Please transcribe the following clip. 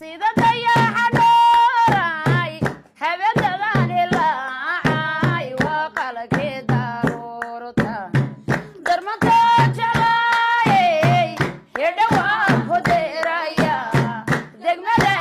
sida dayaxa nooray habeenadan ilaacay waa qalkii daruurta darmanta jalaayay ee dhawaan ku deeraya degmada